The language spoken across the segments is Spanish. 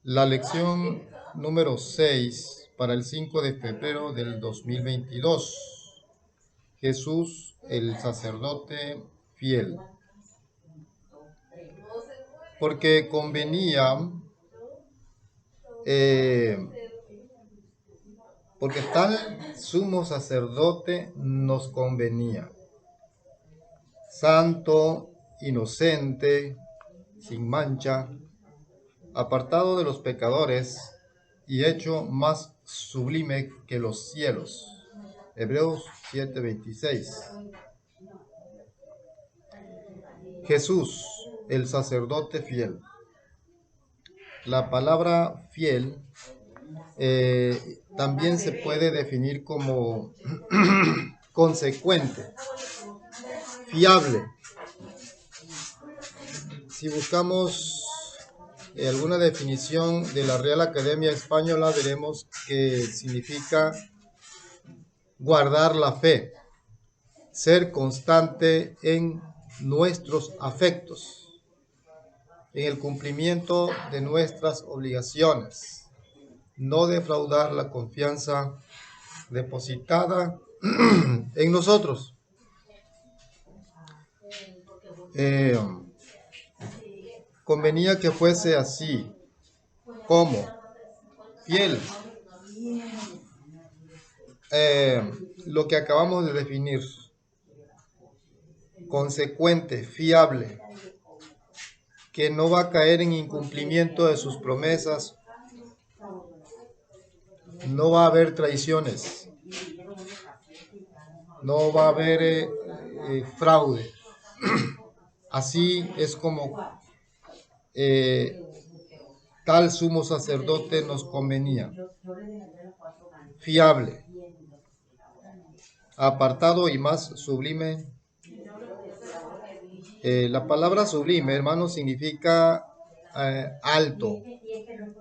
La lección número 6 para el 5 de febrero del 2022. Jesús, el sacerdote fiel. Porque convenía, porque tal sumo sacerdote nos convenía. Santo, inocente, sin mancha, apartado de los pecadores y hecho más sublime que los cielos. Hebreos 7:26. Jesús, el sacerdote fiel. La palabra fiel también se puede definir como consecuente, fiable. Si buscamos alguna definición de la Real Academia Española, veremos que significa guardar la fe, ser constante en nuestros afectos, en el cumplimiento de nuestras obligaciones, no defraudar la confianza depositada en nosotros. Convenía que fuese así, como fiel, lo que acabamos de definir, consecuente, fiable, que no va a caer en incumplimiento de sus promesas, no va a haber traiciones, no va a haber fraude. Así es como tal sumo sacerdote nos convenía. Fiable, apartado y más sublime. La palabra sublime, hermano, significa alto,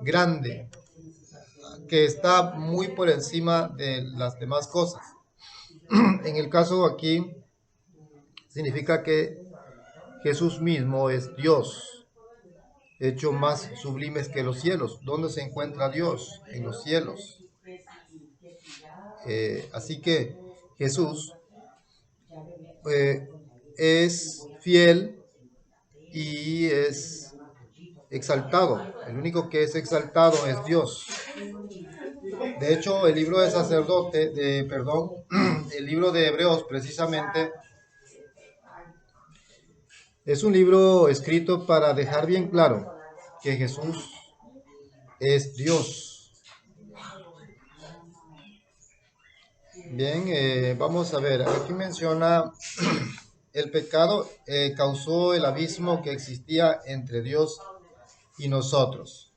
grande, que está muy por encima de las demás cosas. En el caso aquí, significa que Jesús mismo es Dios, hecho más sublimes que los cielos. ¿Dónde se encuentra Dios? En los cielos. Así que Jesús es fiel y es exaltado. El único que es exaltado es Dios. De hecho, el libro el libro de Hebreos precisamente es un libro escrito para dejar bien claro que Jesús es Dios. Bien, vamos a ver, aquí menciona el pecado causó el abismo que existía entre Dios y nosotros.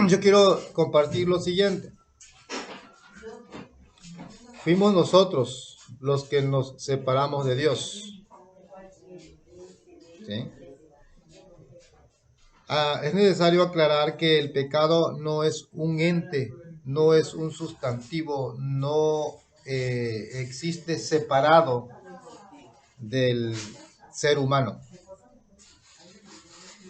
Yo quiero compartir lo siguiente. Fuimos nosotros los que nos separamos de Dios. ¿Sí? Es necesario aclarar que el pecado no es un ente, no es un sustantivo, no existe separado del ser humano.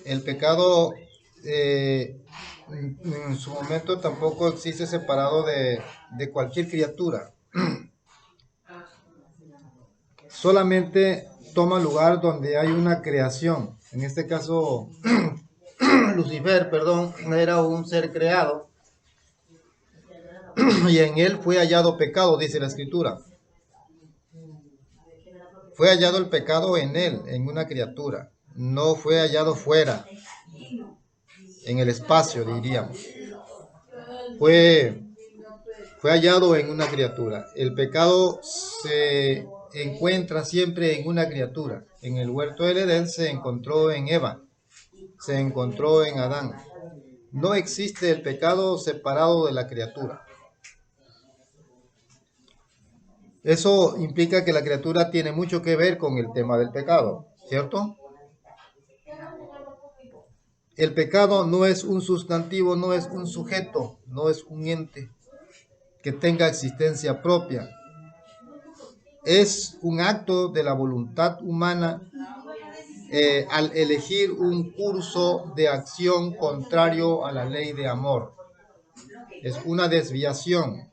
El pecado en su momento tampoco existe separado de cualquier criatura. Solamente toma lugar donde hay una creación. En este caso, Lucifer, era un ser creado y en él fue hallado pecado, dice la Escritura. Fue hallado el pecado en él, en una criatura. No fue hallado fuera, en el espacio, diríamos. Fue hallado en una criatura. El pecado se encuentra siempre en una criatura. En el huerto del Edén se encontró en Eva, se encontró en Adán. No existe el pecado separado de la criatura. Eso implica que la criatura tiene mucho que ver con el tema del pecado, ¿cierto? El pecado no es un sustantivo, no es un sujeto, no es un ente que tenga existencia propia. Es un acto de la voluntad humana al elegir un curso de acción contrario a la ley de amor. Es una desviación.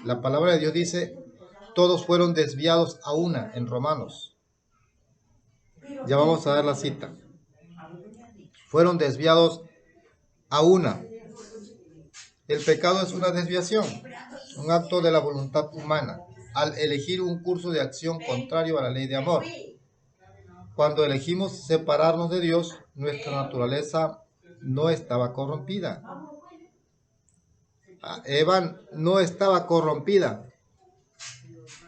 La palabra de Dios dice, todos fueron desviados a una en Romanos. Ya vamos a dar la cita. Fueron desviados a una. El pecado es una desviación, un acto de la voluntad humana, al elegir un curso de acción contrario a la ley de amor. Cuando elegimos separarnos de Dios, nuestra naturaleza no estaba corrompida. Eva no estaba corrompida,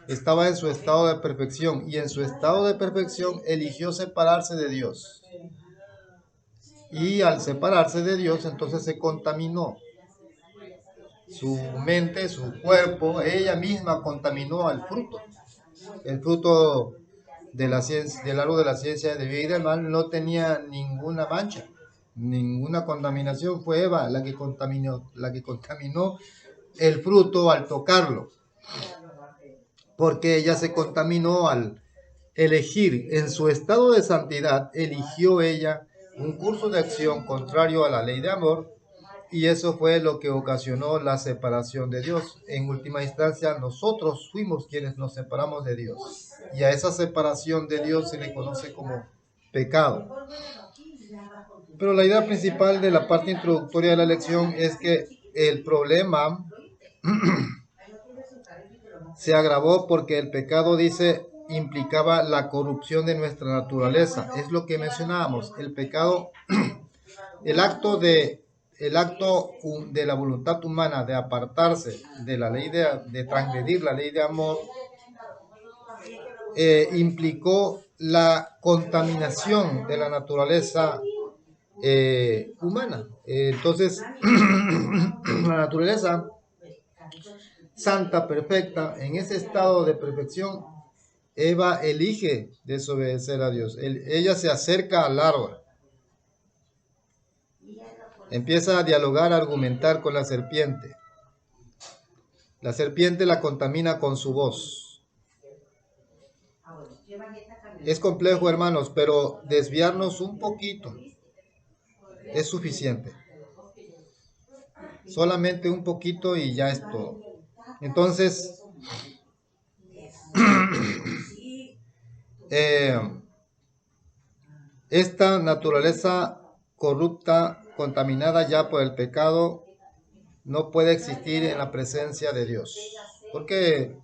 estaba en su estado de perfección, y en su estado de perfección eligió separarse de Dios. Y al separarse de Dios, entonces se contaminó. Su mente, su cuerpo, ella misma contaminó al fruto. El fruto de la ciencia, del árbol de la ciencia de vida y del mal no tenía ninguna mancha, ninguna contaminación. Fue Eva la que contaminó el fruto al tocarlo, porque ella se contaminó al elegir en su estado de santidad. Eligió ella un curso de acción contrario a la ley de amor, y eso fue lo que ocasionó la separación de Dios. En última instancia, nosotros fuimos quienes nos separamos de Dios, y a esa separación de Dios se le conoce como pecado. Pero la idea principal de la parte introductoria de la lección es que el problema se agravó porque el pecado, dice, implicaba la corrupción de nuestra naturaleza. Es lo que mencionábamos. El pecado, el acto de la voluntad humana de apartarse de la ley de transgredir la ley de amor, implicó la contaminación de la naturaleza humana. Entonces, la naturaleza santa, perfecta, en ese estado de perfección, Eva elige desobedecer a Dios. Ella se acerca al árbol, empieza a dialogar, a argumentar con la serpiente. La serpiente la contamina con su voz. Es complejo, hermanos, pero desviarnos un poquito es suficiente. Solamente un poquito y ya es todo. Entonces, esta naturaleza corrupta, contaminada ya por el pecado, no puede existir en la presencia de Dios. Porque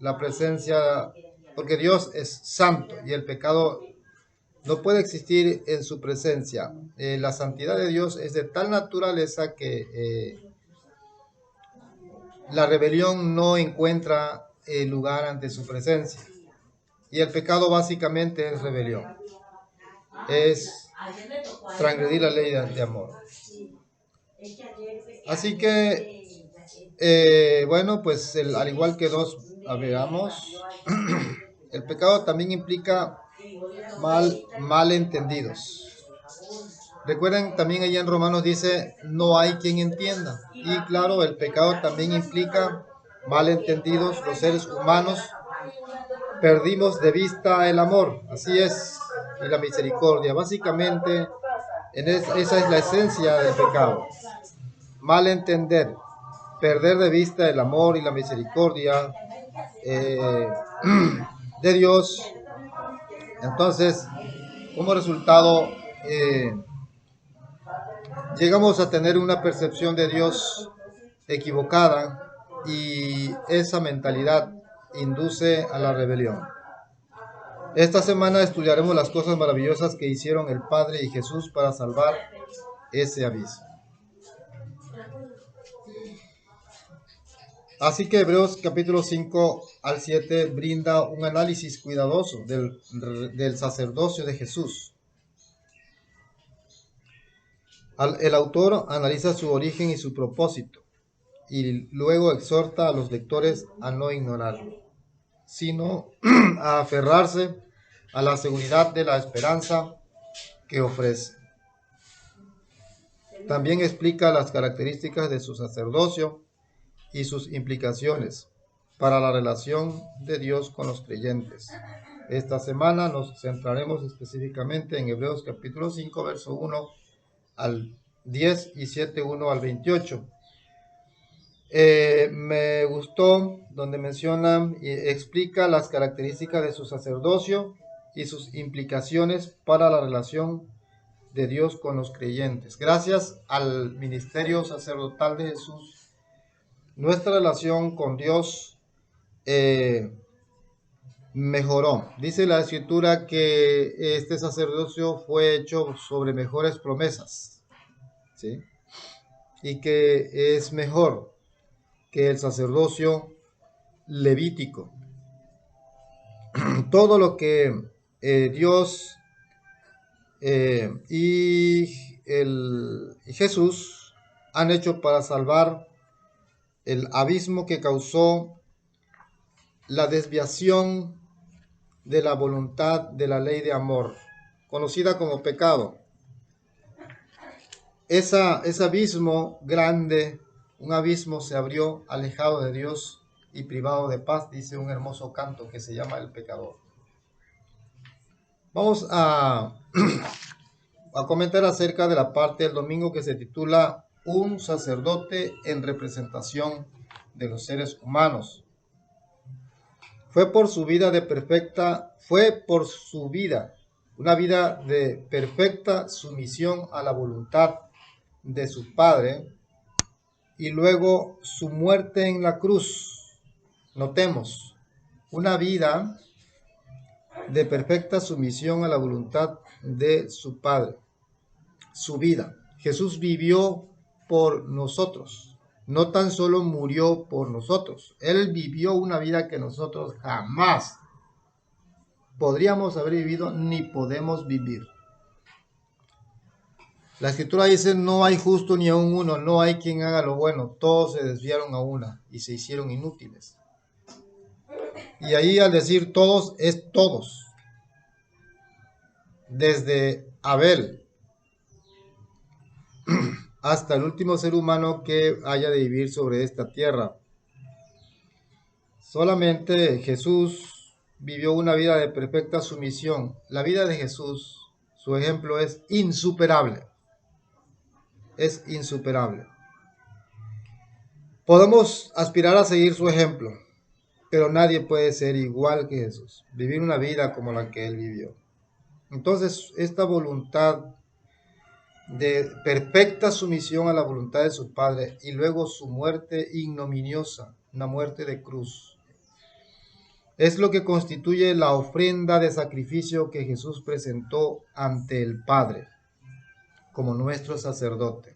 Dios es santo y el pecado no puede existir en su presencia. La santidad de Dios es de tal naturaleza que la rebelión no encuentra lugar ante su presencia. Y el pecado básicamente es rebelión. Es transgredir la ley de amor. Así que, bueno, pues al igual que veamos, el pecado también implica malentendidos. Recuerden, también allá en Romanos dice, no hay quien entienda. Y claro, el pecado también implica malentendidos. Los seres humanos perdimos de vista el amor, así es, y la misericordia. Básicamente, esa es la esencia del pecado. Malentender, perder de vista el amor y la misericordia de Dios. Entonces, como resultado, llegamos a tener una percepción de Dios equivocada, y esa mentalidad induce a la rebelión. Esta semana estudiaremos las cosas maravillosas que hicieron el Padre y Jesús para salvar ese abismo. Así que Hebreos capítulo 5 al 7 brinda un análisis cuidadoso del sacerdocio de Jesús. El autor analiza su origen y su propósito, y luego exhorta a los lectores a no ignorarlo, sino a aferrarse a la seguridad de la esperanza que ofrece. También explica las características de su sacerdocio y sus implicaciones para la relación de Dios con los creyentes. Esta semana nos centraremos específicamente en Hebreos capítulo 5, verso 1 al 10 y 7, 1 al 28. Me gustó donde menciona y explica las características de su sacerdocio y sus implicaciones para la relación de Dios con los creyentes. Gracias al ministerio sacerdotal de Jesús, nuestra relación con Dios mejoró. Dice la escritura que este sacerdocio fue hecho sobre mejores promesas, ¿sí? Y que es mejor que el sacerdocio levítico. Todo lo que Dios y Jesús han hecho para salvar el abismo que causó la desviación de la voluntad de la ley de amor, conocida como pecado. Ese abismo grande, un abismo se abrió alejado de Dios y privado de paz, dice un hermoso canto que se llama El Pecador. Vamos a comentar acerca de la parte del domingo que se titula Un sacerdote en representación de los seres humanos. Fue por su vida, una vida de perfecta sumisión a la voluntad de su Padre, y luego su muerte en la cruz. Notemos, una vida de perfecta sumisión a la voluntad de su Padre. Su vida. Jesús vivió por nosotros. No tan solo murió por nosotros. Él vivió una vida que nosotros jamás podríamos haber vivido ni podemos vivir. La escritura dice: no hay justo ni aun uno, no hay quien haga lo bueno, todos se desviaron a una y se hicieron inútiles. Y ahí al decir todos, es todos. Desde Abel hasta el último ser humano que haya de vivir sobre esta tierra. Solamente Jesús vivió una vida de perfecta sumisión. La vida de Jesús, su ejemplo es insuperable. Es insuperable. Podemos aspirar a seguir su ejemplo, pero nadie puede ser igual que Jesús, vivir una vida como la que Él vivió. Entonces, esta voluntad de perfecta sumisión a la voluntad de su Padre y luego su muerte ignominiosa, una muerte de cruz, es lo que constituye la ofrenda de sacrificio que Jesús presentó ante el Padre como nuestro sacerdote.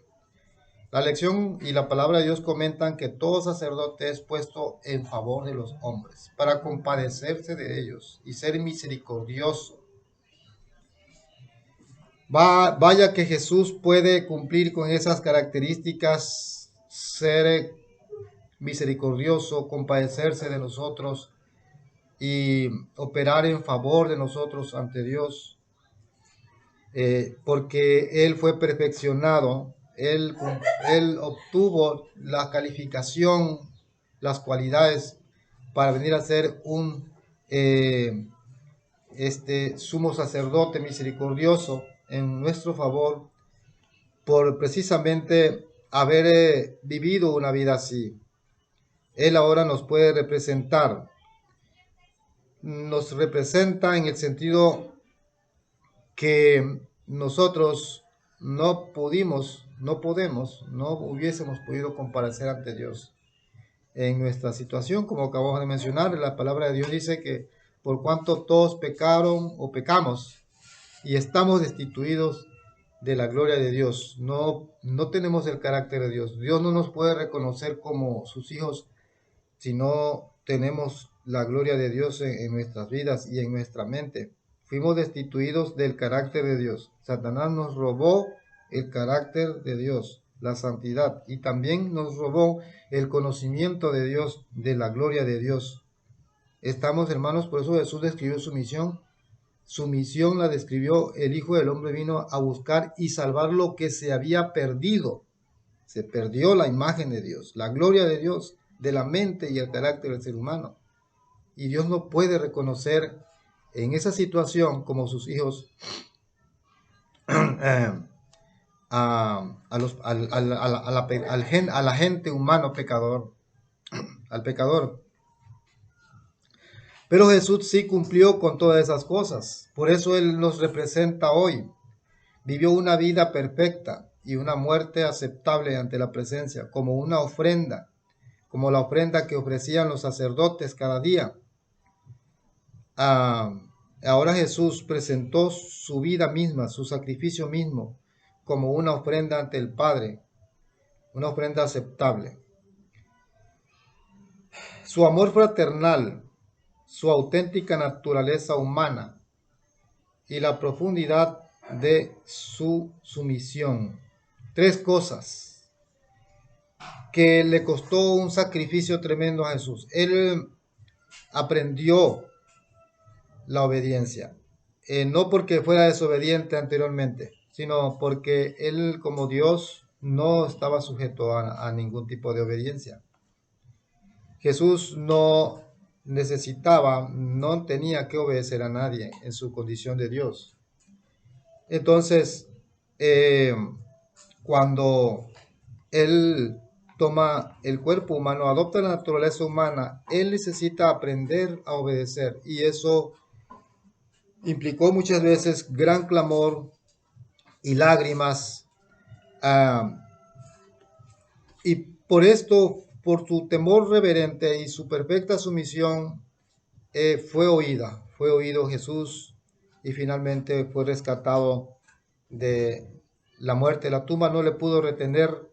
La lección y la palabra de Dios comentan que todo sacerdote es puesto en favor de los hombres para compadecerse de ellos y ser misericordioso. Vaya que Jesús puede cumplir con esas características, ser misericordioso, compadecerse de nosotros y operar en favor de nosotros ante Dios, porque Él fue perfeccionado, Él obtuvo la calificación, las cualidades para venir a ser un sumo sacerdote misericordioso en nuestro favor, por precisamente haber vivido una vida así. Él ahora nos puede representar. Nos representa en el sentido que nosotros no hubiésemos podido comparecer ante Dios en nuestra situación, como acabamos de mencionar. La palabra de Dios dice que por cuanto todos pecaron o pecamos y estamos destituidos de la gloria de Dios, no tenemos el carácter de Dios. Dios no nos puede reconocer como sus hijos si no tenemos la gloria de Dios en nuestras vidas y en nuestra mente. Fuimos destituidos del carácter de Dios. Satanás nos robó el carácter de Dios, la santidad, y también nos robó el conocimiento de Dios, de la gloria de Dios. Estamos, hermanos, por eso Jesús describió su misión. Su misión la describió: el Hijo del Hombre vino a buscar y salvar lo que se había perdido. Se perdió la imagen de Dios, la gloria de Dios, de la mente y el carácter del ser humano. Y Dios no puede reconocer en esa situación como sus hijos eh, a los, a la gente humano pecador, al pecador. Pero Jesús sí cumplió con todas esas cosas. Por eso Él nos representa hoy. Vivió una vida perfecta y una muerte aceptable ante la presencia, como una ofrenda, como la ofrenda que ofrecían los sacerdotes cada día. Ahora Jesús presentó su vida misma, su sacrificio mismo, como una ofrenda ante el Padre, una ofrenda aceptable. Su amor fraternal, su auténtica naturaleza humana y la profundidad de su sumisión. Tres cosas que le costó un sacrificio tremendo a Jesús. Él aprendió la obediencia, no porque fuera desobediente anteriormente, sino porque él como Dios no estaba sujeto a ningún tipo de obediencia. Jesús no necesitaba, no tenía que obedecer a nadie en su condición de Dios. Entonces, cuando Él toma el cuerpo humano, adopta la naturaleza humana, Él necesita aprender a obedecer, y eso implicó muchas veces gran clamor y lágrimas. Y por esto, por su temor reverente y su perfecta sumisión, fue oído Jesús, y finalmente fue rescatado de la muerte. La tumba no le pudo retener.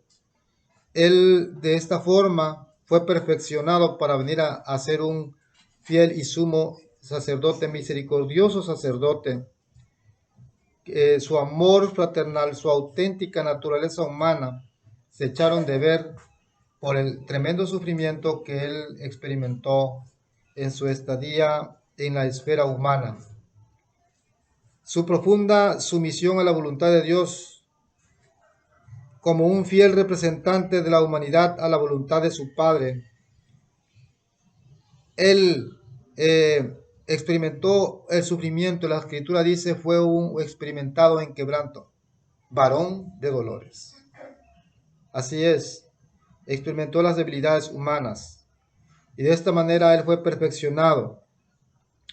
Él de esta forma fue perfeccionado para venir a ser un fiel y sumo sacerdote, misericordioso sacerdote. Su amor fraternal, su auténtica naturaleza humana se echaron de ver por el tremendo sufrimiento que él experimentó en su estadía en la esfera humana. Su profunda sumisión a la voluntad de Dios, como un fiel representante de la humanidad a la voluntad de su Padre. Él experimentó el sufrimiento. La Escritura dice fue un experimentado en quebranto, varón de dolores. Así es, experimentó las debilidades humanas, y de esta manera él fue perfeccionado,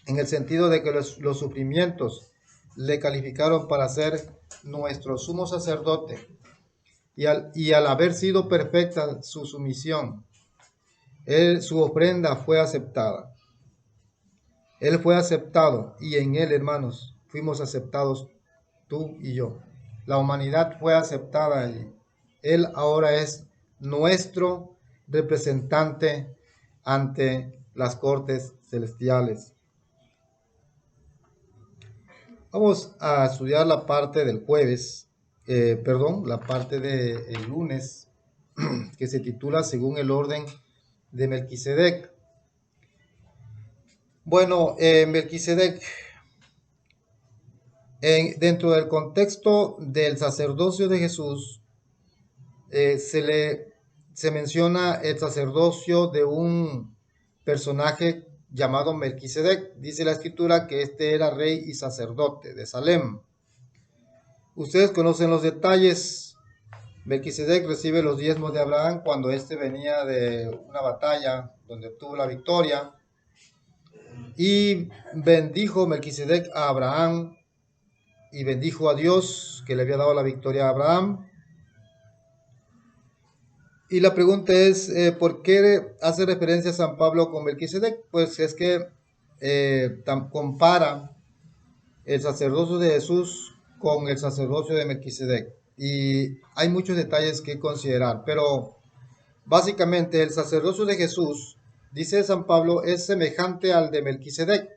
en el sentido de que los sufrimientos le calificaron para ser nuestro sumo sacerdote, y al haber sido perfecta su sumisión, su ofrenda fue aceptada. Él fue aceptado, y en él, hermanos, fuimos aceptados tú y yo. La humanidad fue aceptada allí. Él ahora es nuestro representante ante las cortes celestiales. Vamos a estudiar la parte del jueves, la parte del lunes, que se titula Según el orden de Melquisedec. Bueno, Melquisedec, dentro del contexto del sacerdocio de Jesús, se menciona el sacerdocio de un personaje llamado Melquisedec. Dice la Escritura que este era rey y sacerdote de Salem. Ustedes conocen los detalles. Melquisedec recibe los diezmos de Abraham cuando éste venía de una batalla donde obtuvo la victoria. Y bendijo Melquisedec a Abraham y bendijo a Dios que le había dado la victoria a Abraham. Y la pregunta es, ¿por qué hace referencia a San Pablo con Melquisedec? Pues es que compara el sacerdocio de Jesús con el sacerdocio de Melquisedec. Y hay muchos detalles que considerar, pero básicamente el sacerdocio de Jesús, dice San Pablo, es semejante al de Melquisedec.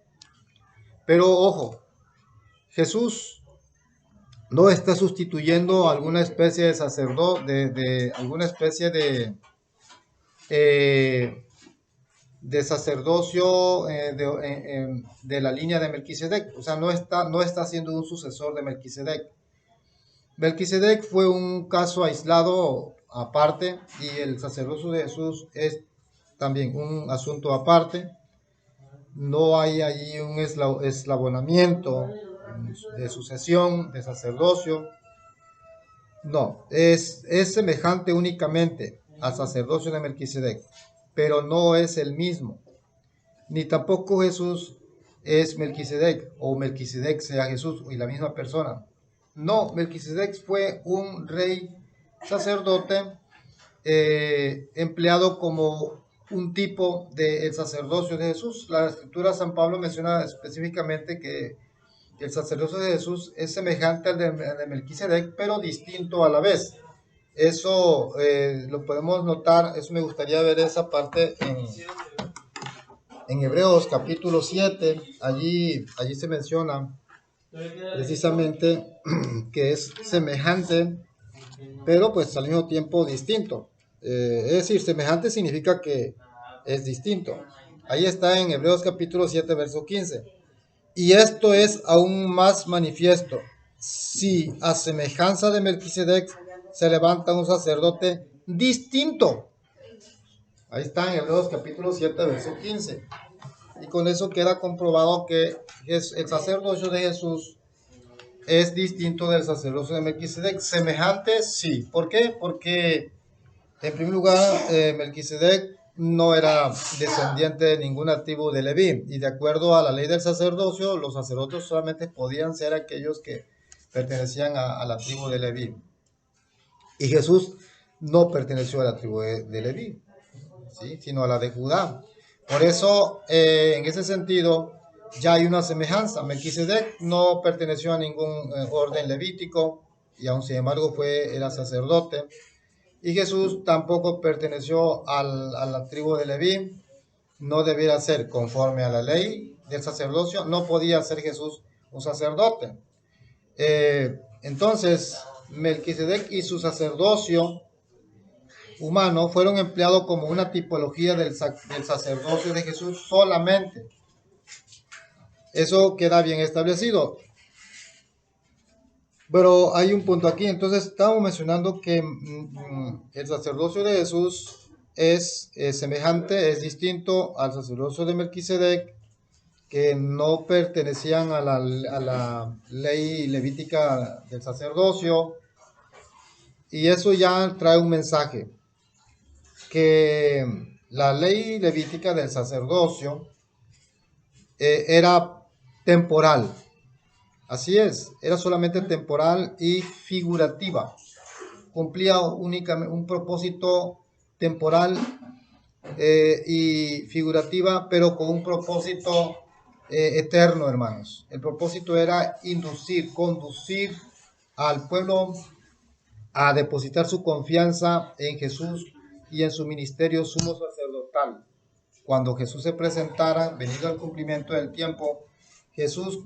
Pero ojo, Jesús no está sustituyendo alguna especie de sacerdote, de alguna especie de sacerdocio de la línea de Melquisedec. O sea, no está siendo un sucesor de Melquisedec. Melquisedec fue un caso aislado aparte, y el sacerdocio de Jesús es también un asunto aparte. no hay ahí un eslabonamiento de sucesión, de sacerdocio. No, es semejante únicamente al sacerdocio de Melquisedec, pero no es el mismo. Ni tampoco Jesús es Melquisedec, o Melquisedec sea Jesús y la misma persona. No, Melquisedec fue un rey sacerdote empleado como un tipo del sacerdocio de Jesús. La escritura de San Pablo menciona específicamente que el sacerdocio de Jesús es semejante al de Melquisedec, pero distinto a la vez. Eso lo podemos notar, eso me gustaría ver esa parte en Hebreos capítulo 7, allí se menciona precisamente que es semejante, pero pues al mismo tiempo distinto. Es decir, semejante significa que es distinto. Ahí está en Hebreos capítulo 7, verso 15. Y esto es aún más manifiesto. Si a semejanza de Melquisedec se levanta un sacerdote distinto. Ahí está en Hebreos capítulo 7, verso 15. Y con eso queda comprobado que el sacerdocio de Jesús es distinto del sacerdocio de Melquisedec. Semejante, sí. ¿Por qué? Porque, en primer lugar, Melquisedec no era descendiente de ninguna tribu de Leví. Y de acuerdo a la ley del sacerdocio, los sacerdotes solamente podían ser aquellos que pertenecían a la tribu de Leví. Y Jesús no perteneció a la tribu de Leví, ¿sí? Sino a la de Judá. Por eso, en ese sentido, ya hay una semejanza. Melquisedec no perteneció a ningún orden levítico y aun sin embargo era sacerdote. Y Jesús tampoco perteneció a la tribu de Leví, no debiera ser conforme a la ley del sacerdocio, no podía ser Jesús un sacerdote. Entonces, Melquisedec y su sacerdocio humano fueron empleados como una tipología del sacerdocio de Jesús solamente. Eso queda bien establecido. Pero hay un punto aquí. Entonces estamos mencionando que el sacerdocio de Jesús es semejante, es distinto al sacerdocio de Melquisedec, que no pertenecían a la ley levítica del sacerdocio. Y eso ya trae un mensaje, que la ley levítica del sacerdocio era temporal. Así es, era solamente temporal y figurativa. Cumplía únicamente un propósito temporal y figurativa, pero con un propósito eterno, hermanos. El propósito era conducir al pueblo a depositar su confianza en Jesús y en su ministerio sumo sacerdotal. Cuando Jesús se presentara, venido al cumplimiento del tiempo, Jesús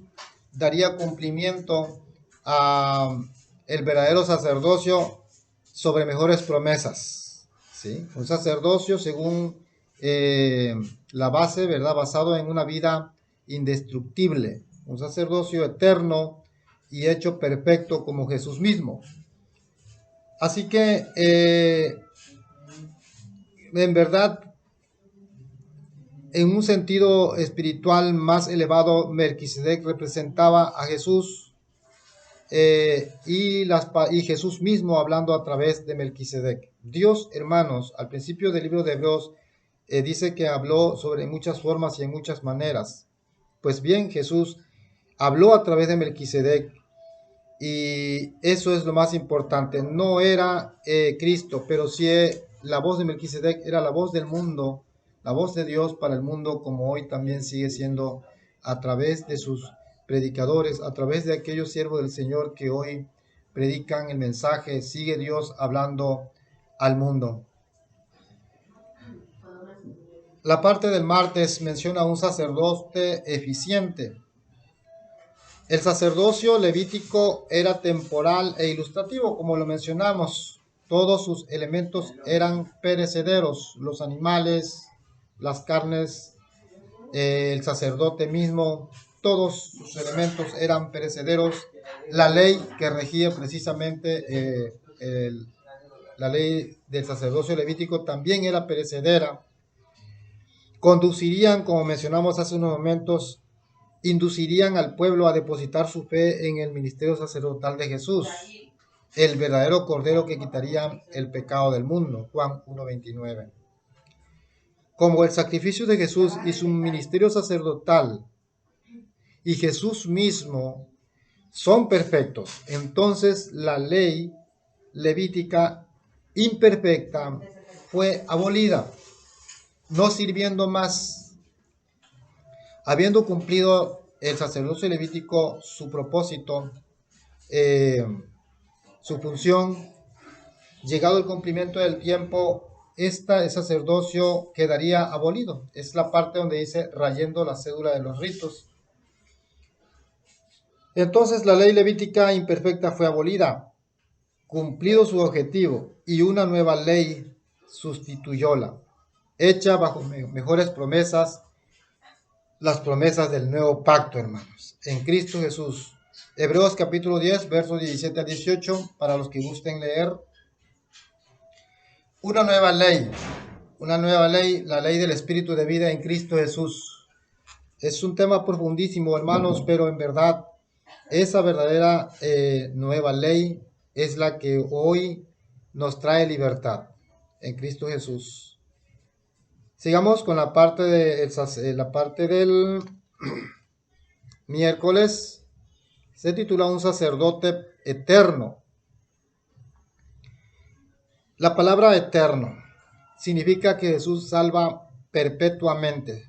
daría cumplimiento a el verdadero sacerdocio sobre mejores promesas, ¿sí? Un sacerdocio según la base, ¿verdad? Basado en una vida indestructible, un sacerdocio eterno y hecho perfecto como Jesús mismo. Así que, en verdad, en un sentido espiritual más elevado, Melquisedec representaba a Jesús y Jesús mismo hablando a través de Melquisedec. Dios, hermanos, al principio del libro de Hebreos dice que habló sobre muchas formas y en muchas maneras. Pues bien, Jesús habló a través de Melquisedec y eso es lo más importante. No era Cristo, pero sí la voz de Melquisedec era la voz del mundo, la voz de Dios para el mundo, como hoy también sigue siendo a través de sus predicadores, a través de aquellos siervos del Señor que hoy predican el mensaje. Sigue Dios hablando al mundo. La parte del martes menciona un sacerdote eficiente. El sacerdocio levítico era temporal e ilustrativo, como lo mencionamos. Todos sus elementos eran perecederos, los animales, las carnes, el sacerdote mismo, todos sus elementos eran perecederos. La ley que regía precisamente la ley del sacerdocio levítico también era perecedera. conducirían, como mencionamos hace unos momentos, inducirían al pueblo a depositar su fe en el ministerio sacerdotal de Jesús, el verdadero Cordero que quitaría el pecado del mundo. Juan 1:29. Como el sacrificio de Jesús y su ministerio sacerdotal y Jesús mismo son perfectos, entonces la ley levítica imperfecta fue abolida, no sirviendo más. Habiendo cumplido el sacerdocio levítico su propósito, su función, llegado el cumplimiento del tiempo, el sacerdocio quedaría abolido. Es la parte donde dice rayendo la cédula de los ritos. Entonces la ley levítica imperfecta fue abolida, cumplido su objetivo, y una nueva ley sustituyóla, hecha bajo mejores promesas, las promesas del nuevo pacto, hermanos, en Cristo Jesús. Hebreos capítulo 10, versos 17 al 18, para los que gusten leer. Una nueva ley, la ley del Espíritu de vida en Cristo Jesús. Es un tema profundísimo, hermanos, pero en verdad, esa verdadera nueva ley es la que hoy nos trae libertad en Cristo Jesús. Sigamos con la parte del miércoles. Se titula Un sacerdote eterno. La palabra eterno significa que Jesús salva perpetuamente,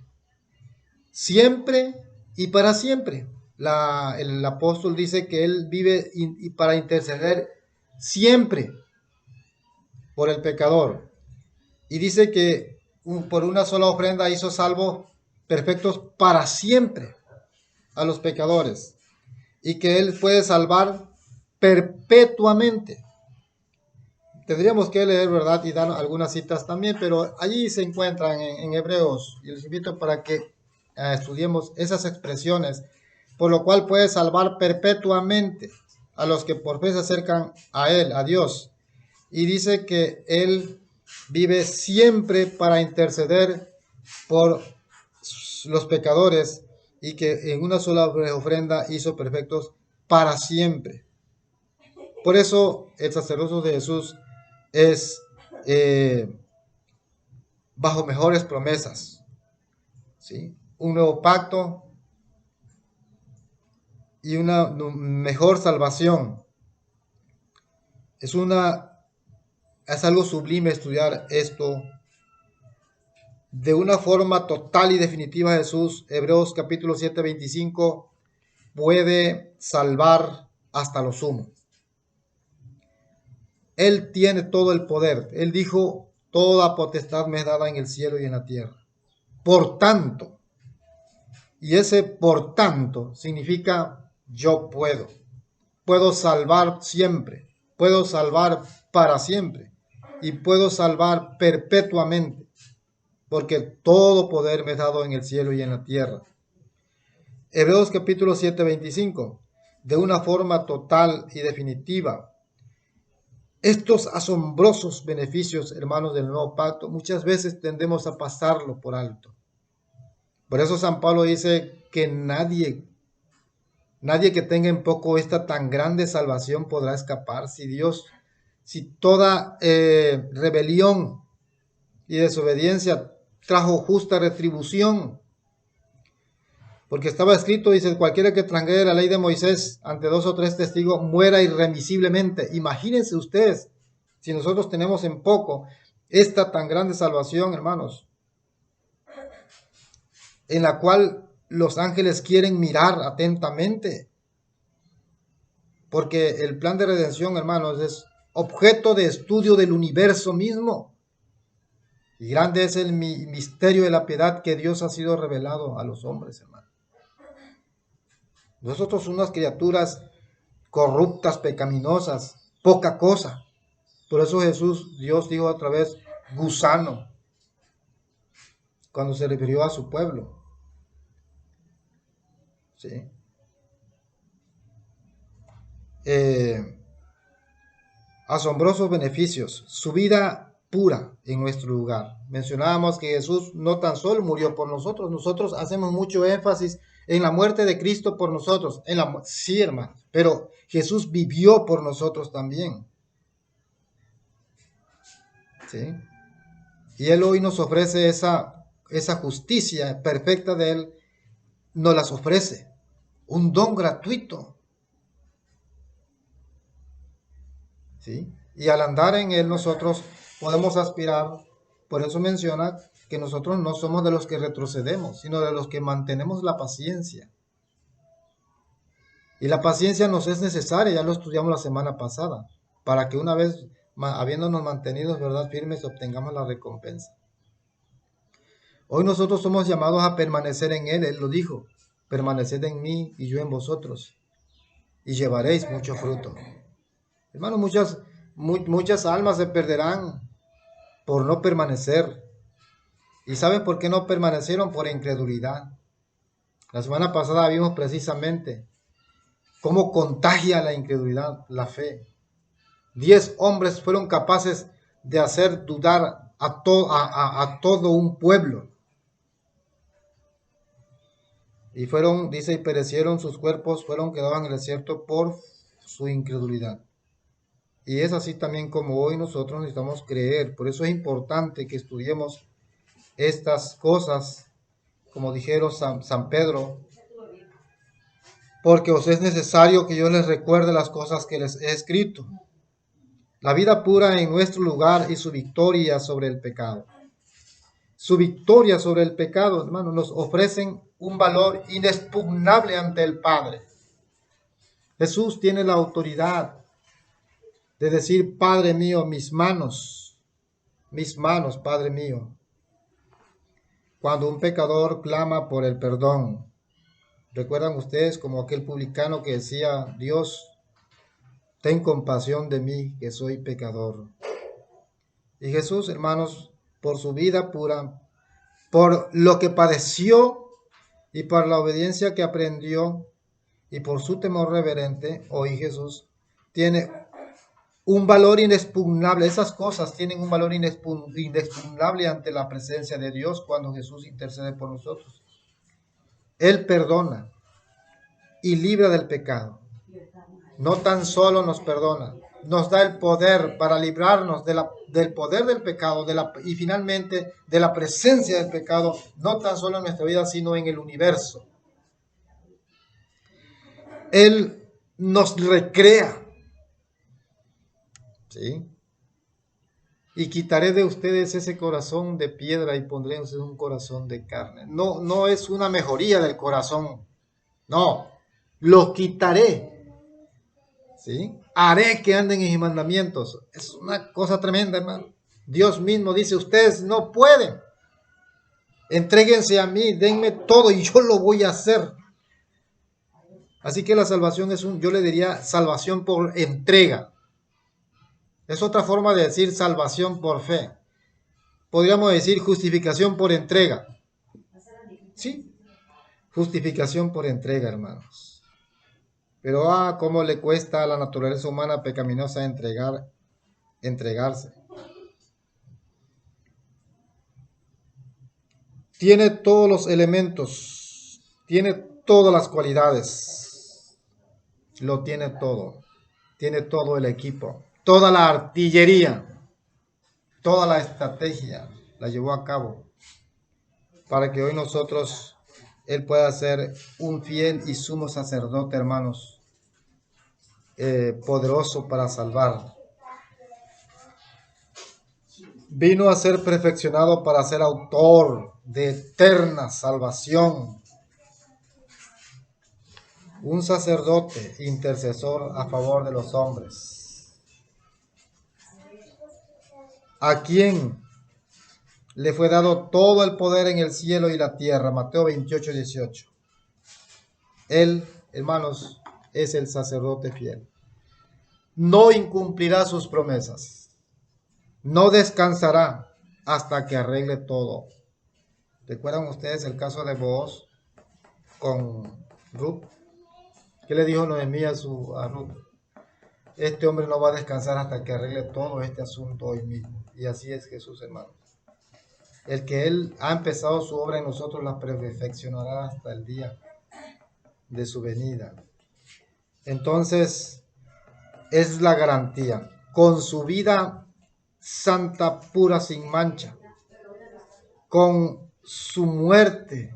siempre y para siempre. El apóstol dice que Él vive y para interceder siempre por el pecador. Y dice que por una sola ofrenda hizo salvos perfectos para siempre a los pecadores. Y que Él puede salvar perpetuamente. Tendríamos que leer, ¿verdad? Y dar algunas citas también, pero allí se encuentran en Hebreos. Y les invito para que estudiemos esas expresiones, por lo cual puede salvar perpetuamente a los que por fe se acercan a Él, a Dios. Y dice que Él vive siempre para interceder por los pecadores y que en una sola ofrenda hizo perfectos para siempre. Por eso el sacerdocio de Jesús es bajo mejores promesas, ¿sí? Un nuevo pacto y una mejor salvación. Es algo sublime estudiar esto. De una forma total y definitiva, Jesús, Hebreos capítulo 7, 25, puede salvar hasta lo sumo. Él tiene todo el poder. Él dijo, toda potestad me es dada en el cielo y en la tierra. Por tanto, y ese por tanto significa yo puedo. Puedo salvar siempre. Puedo salvar para siempre. Y puedo salvar perpetuamente. Porque todo poder me es dado en el cielo y en la tierra. Hebreos capítulo 7, 25. De una forma total y definitiva. Estos asombrosos beneficios, hermanos, del nuevo pacto, muchas veces tendemos a pasarlo por alto. Por eso San Pablo dice que nadie que tenga en poco esta tan grande salvación podrá escapar. Si toda rebelión y desobediencia trajo justa retribución. Porque estaba escrito, dice, cualquiera que transgrede la ley de Moisés ante 2 o 3 testigos muera irremisiblemente. Imagínense ustedes, si nosotros tenemos en poco esta tan grande salvación, hermanos, en la cual los ángeles quieren mirar atentamente. Porque el plan de redención, hermanos, es objeto de estudio del universo mismo. Y grande es el misterio de la piedad que Dios ha sido revelado a los hombres, hermanos. Nosotros unas criaturas corruptas, pecaminosas, poca cosa. Por eso Dios dijo otra vez, gusano, cuando se refirió a su pueblo. ¿Sí? Asombrosos beneficios. Su vida pura en nuestro lugar. Mencionábamos que Jesús no tan solo murió por nosotros, nosotros hacemos mucho énfasis en la muerte de Cristo por nosotros, sí, hermano, pero Jesús vivió por nosotros también. ¿Sí? Y Él hoy nos ofrece esa justicia perfecta de Él, nos las ofrece, un don gratuito. ¿Sí? Y al andar en Él nosotros podemos aspirar, por eso menciona que nosotros no somos de los que retrocedemos, sino de los que mantenemos la paciencia. Y la paciencia nos es necesaria, ya lo estudiamos la semana pasada, para que una vez habiéndonos mantenido, ¿verdad?, firmes, obtengamos la recompensa. Hoy nosotros somos llamados a permanecer en Él, Él lo dijo, permaneced en mí y yo en vosotros, y llevaréis mucho fruto. Hermanos, muchas almas se perderán por no permanecer. ¿Y saben por qué no permanecieron? Por incredulidad. La semana pasada vimos precisamente cómo contagia la incredulidad la fe. 10 hombres fueron capaces de hacer dudar a todo un pueblo. Y dice, y perecieron sus cuerpos, quedaban en el desierto por su incredulidad. Y es así también como hoy nosotros necesitamos creer. Por eso es importante que estudiemos estas cosas, como dijeron San Pedro, porque os es necesario que yo les recuerde las cosas que les he escrito. La vida pura en nuestro lugar y su victoria sobre el pecado. Su victoria sobre el pecado, hermanos, nos ofrecen un valor inexpugnable ante el Padre. Jesús tiene la autoridad de decir, Padre mío, mis manos, Padre mío. Cuando un pecador clama por el perdón, ¿recuerdan ustedes como aquel publicano que decía, Dios, ten compasión de mí, que soy pecador? Y Jesús, hermanos, por su vida pura, por lo que padeció y por la obediencia que aprendió y por su temor reverente, hoy Jesús tiene un valor inexpugnable. Esas cosas tienen un valor inexpugnable ante la presencia de Dios cuando Jesús intercede por nosotros. Él perdona y libra del pecado. No tan solo nos perdona, nos da el poder para librarnos del poder del pecado y finalmente de la presencia del pecado, no tan solo en nuestra vida, sino en el universo. Él nos recrea. ¿Sí? Y quitaré de ustedes ese corazón de piedra y pondré en ustedes un corazón de carne. No es una mejoría del corazón. No, lo quitaré. ¿Sí? Haré que anden en mis mandamientos. Es una cosa tremenda, hermano. Dios mismo dice, ustedes no pueden. Entréguense a mí, denme todo y yo lo voy a hacer. Así que la salvación yo le diría salvación por entrega. Es otra forma de decir salvación por fe. Podríamos decir justificación por entrega. Sí, justificación por entrega, hermanos. Pero cómo le cuesta a la naturaleza humana pecaminosa entregarse. Tiene todos los elementos, tiene todas las cualidades, lo tiene todo el equipo, toda la artillería, toda la estrategia la llevó a cabo para que hoy Él pueda ser un fiel y sumo sacerdote, hermanos, poderoso para salvar. Vino a ser perfeccionado para ser autor de eterna salvación. Un sacerdote intercesor a favor de los hombres. A quien le fue dado todo el poder en el cielo y la tierra. Mateo 28, 18. Él, hermanos, es el sacerdote fiel. No incumplirá sus promesas. No descansará hasta que arregle todo. ¿Recuerdan ustedes el caso de Booz con Ruth? ¿Qué le dijo Noemí a Ruth? Este hombre no va a descansar hasta que arregle todo este asunto hoy mismo. Y así es Jesús, hermanos. El que Él ha empezado su obra en nosotros la perfeccionará hasta el día de su venida. Entonces, es la garantía. Con su vida santa, pura, sin mancha, con su muerte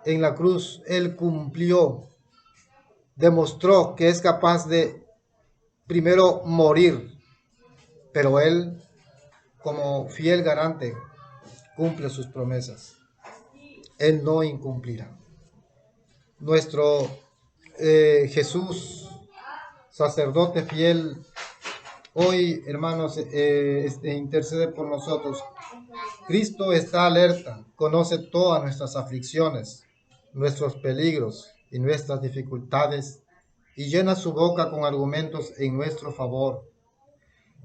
en la cruz, Él cumplió, demostró que es capaz de primero morir, pero Él, como fiel garante, cumple sus promesas. Él no incumplirá. Nuestro Jesús, sacerdote fiel, hoy, hermanos, intercede por nosotros. Cristo está alerta, conoce todas nuestras aflicciones, nuestros peligros y nuestras dificultades, y llena su boca con argumentos en nuestro favor.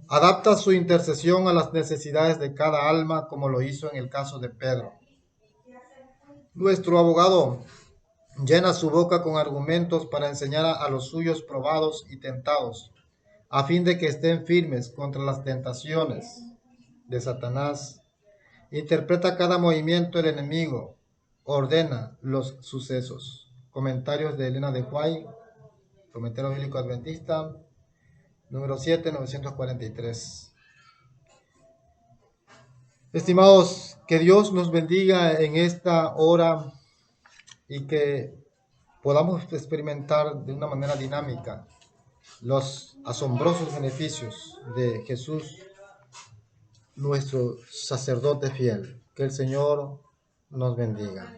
Adapta su intercesión a las necesidades de cada alma, como lo hizo en el caso de Pedro. Nuestro abogado llena su boca con argumentos para enseñar a los suyos probados y tentados, a fin de que estén firmes contra las tentaciones de Satanás. Interpreta cada movimiento del enemigo, ordena los sucesos. Comentarios de Elena de White, Comentario Bíblico Adventista, número 7, 943. Estimados, que Dios nos bendiga en esta hora y que podamos experimentar de una manera dinámica los asombrosos beneficios de Jesús, nuestro sacerdote fiel. Que el Señor nos bendiga.